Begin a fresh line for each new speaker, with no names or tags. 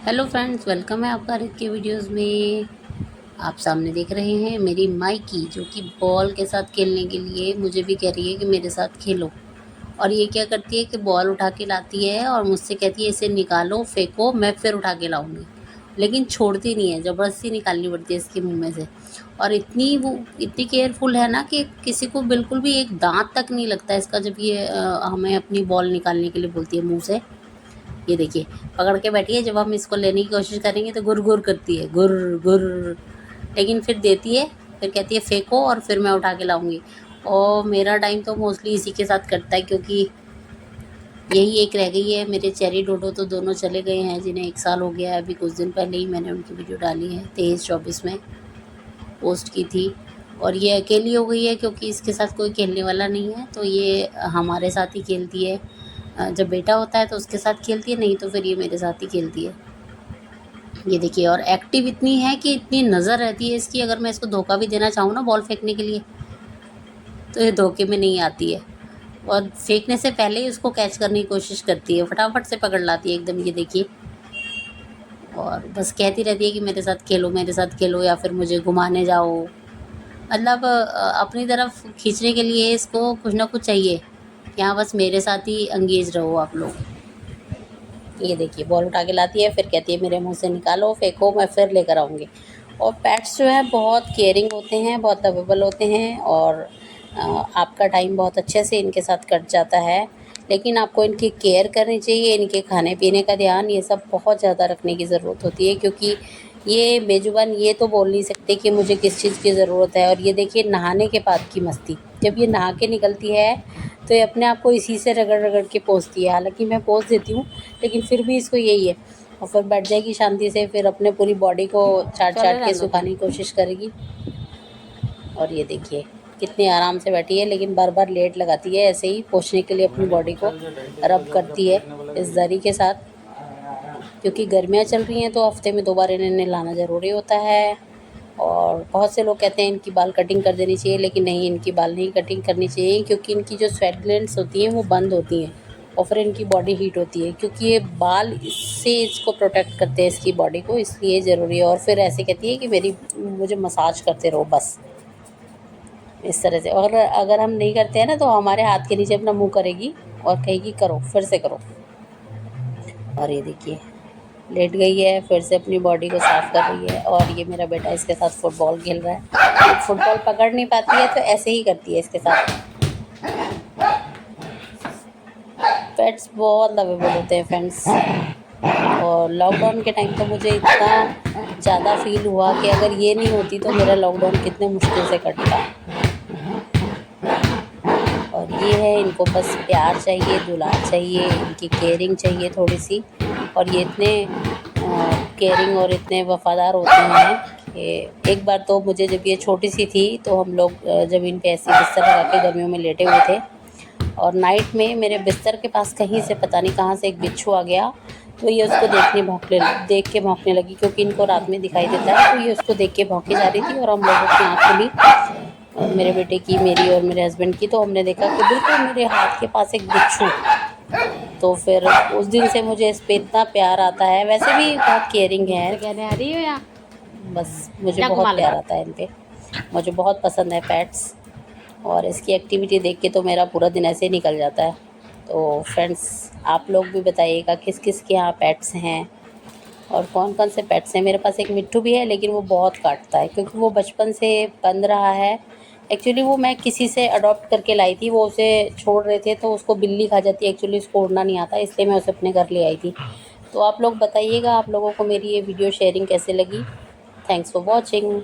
Hello friends, welcome है आपका रिक की वीडियोस में। आप सामने देख रहे हैं मेरी माइकी, जो कि बॉल के साथ खेलने के लिए मुझे भी कह रही है कि मेरे साथ खेलो। और ये क्या करती है कि बॉल उठा के लाती है और मुझसे कहती है इसे निकालो, फेंको, मैं फिर उठा के लाऊंगी। लेकिन छोड़ती नहीं है, ज़बरदस्ती निकालनी पड़ती है इसके मुंह में से। और वो इतनी केयरफुल है ना कि किसी को बिल्कुल भी एक दांत तक नहीं लगता इसका, जब ये हमें अपनी बॉल निकालने के लिए बोलती है मुंह से। ये देखिए, पकड़ के बैठी है। जब हम इसको लेने की कोशिश करेंगे तो गुर गुर करती है, गुर गुर। लेकिन फिर देती है, फिर कहती है फेंको और फिर मैं उठा के लाऊंगी। और मेरा टाइम तो मोस्टली इसी के साथ कटता है, क्योंकि यही एक रह गई है। मेरे चेरी डोडो तो दोनों चले गए हैं, जिन्हें 1 साल हो गया है। अभी कुछ दिन पहले ही मैंने उनकी वीडियो डाली है, 23-24 में पोस्ट की थी। और ये अकेली हो गई है क्योंकि इसके साथ कोई खेलने वाला नहीं है, तो ये हमारे साथ ही खेलती है। जब बेटा होता है तो उसके साथ खेलती है, नहीं तो फिर ये मेरे साथ ही खेलती है। ये देखिए, और एक्टिव इतनी है कि इतनी नज़र रहती है इसकी। अगर मैं इसको धोखा भी देना चाहूँ ना बॉल फेंकने के लिए, तो ये धोखे में नहीं आती है। और फेंकने से पहले ही उसको कैच करने की कोशिश करती है, फटाफट से पकड़ लाती है एकदम। ये देखिए, और बस कहती रहती है कि मेरे साथ खेलो, मेरे साथ खेलो, या फिर मुझे घुमाने जाओ। मतलब अपनी तरफ खींचने के लिए इसको कुछ ना कुछ चाहिए। यहाँ बस मेरे साथ ही एंगेज रहो आप लोग। ये देखिए, बॉल उठा के लाती है, फिर कहती है मेरे मुंह से निकालो, फेंको, मैं फिर लेकर आऊँगी। और पेट्स जो हैं बहुत केयरिंग होते हैं, बहुत लवेबल होते हैं, और आपका टाइम बहुत अच्छे से इनके साथ कट जाता है। लेकिन आपको इनकी केयर करनी चाहिए, इनके खाने पीने का ध्यान, ये सब बहुत ज़्यादा रखने की ज़रूरत होती है, क्योंकि ये बेजुबान ये तो बोल नहीं सकते कि मुझे किस चीज़ की ज़रूरत है। और ये देखिए, नहाने के बाद की मस्ती, जब ये नहा के निकलती है तो ये अपने आप को इसी से रगड़ रगड़ के पोंछती है। हालांकि मैं पोंछ देती हूँ, लेकिन फिर भी इसको यही है। और फिर बैठ जाएगी शांति से, फिर अपने पूरी बॉडी को चाट चाट के सुखाने की कोशिश करेगी। और ये देखिए कितनी आराम से बैठी है, लेकिन बार बार लेट लगाती है, ऐसे ही पोंछने के लिए अपनी बॉडी को रब करती है इस दरी के साथ। क्योंकि गर्मियाँ चल रही हैं तो हफ्ते में 2 बार इन्हें नहलाना ज़रूरी होता है। और बहुत से लोग कहते हैं इनकी बाल कटिंग कर देनी चाहिए, लेकिन नहीं, इनकी बाल नहीं कटिंग करनी चाहिए, क्योंकि इनकी जो स्वेट ग्लैंड्स होती हैं वो बंद होती हैं, और फिर इनकी बॉडी हीट होती है, क्योंकि ये बाल इससे इसको प्रोटेक्ट करते हैं, इसकी बॉडी को, इसलिए ज़रूरी है। और फिर ऐसे कहती है कि मेरी मुझे मसाज करते रहो बस, इस तरह से। और अगर हम नहीं करते हैं ना, तो हमारे हाथ के नीचे अपना मुँह करेगी और कहेगी करो, फिर से करो। और ये देखिए, लेट गई है, फिर से अपनी बॉडी को साफ़ कर रही है। और ये मेरा बेटा इसके साथ फुटबॉल खेल रहा है। फुटबॉल पकड़ नहीं पाती है तो ऐसे ही करती है इसके साथ। पेट्स बहुत लवेबल होते हैं फ्रेंड्स। और लॉकडाउन के टाइम तो मुझे इतना ज़्यादा फील हुआ कि अगर ये नहीं होती तो मेरा लॉकडाउन कितने मुश्किल से कटता। और ये है, इनको बस प्यार चाहिए, दुलार चाहिए, इनकी केयरिंग चाहिए थोड़ी सी। और ये इतने केयरिंग और इतने वफ़ादार होते हैं कि एक बार तो मुझे, जब ये छोटी सी थी, तो हम लोग ज़मीन पे ऐसे बिस्तर लगा के गर्मियों में लेटे हुए थे, और नाइट में मेरे बिस्तर के पास कहीं से पता नहीं कहाँ से एक बिच्छू आ गया। तो ये उसको देख के भौंकने लगी, क्योंकि इनको रात में दिखाई देता है। तो ये उसको देख के भौंके जा रही थी, और हम लोगों की आँख खुली, और मेरे बेटे की, मेरी और मेरे हस्बैंड की, तो हमने देखा कि बिल्कुल मेरे हाथ के पास एक बिच्छू। तो फिर उस दिन से मुझे इस पे इतना प्यार आता है। वैसे भी बहुत केयरिंग है, कहने आ रही हो या बस मुझे बहुत प्यार आता है इन पे। मुझे बहुत पसंद है पेट्स, और इसकी एक्टिविटी देख के तो मेरा पूरा दिन ऐसे ही निकल जाता है। तो फ्रेंड्स, आप लोग भी बताइएगा किस किस के यहाँ पेट्स हैं और कौन कौन से पेट्स हैं। मेरे पास एक मिट्ठू भी है, लेकिन वो बहुत काटता है, क्योंकि वो बचपन से बंद रहा है। एक्चुअली वो मैं किसी से अडॉप्ट करके लाई थी, वो उसे छोड़ रहे थे तो उसको बिल्ली खा जाती है। एक्चुअली उसको उड़ना नहीं आता, इसलिए मैं उसे अपने घर ले आई थी। तो आप लोग बताइएगा आप लोगों को मेरी ये वीडियो शेयरिंग कैसे लगी। Thanks for watching.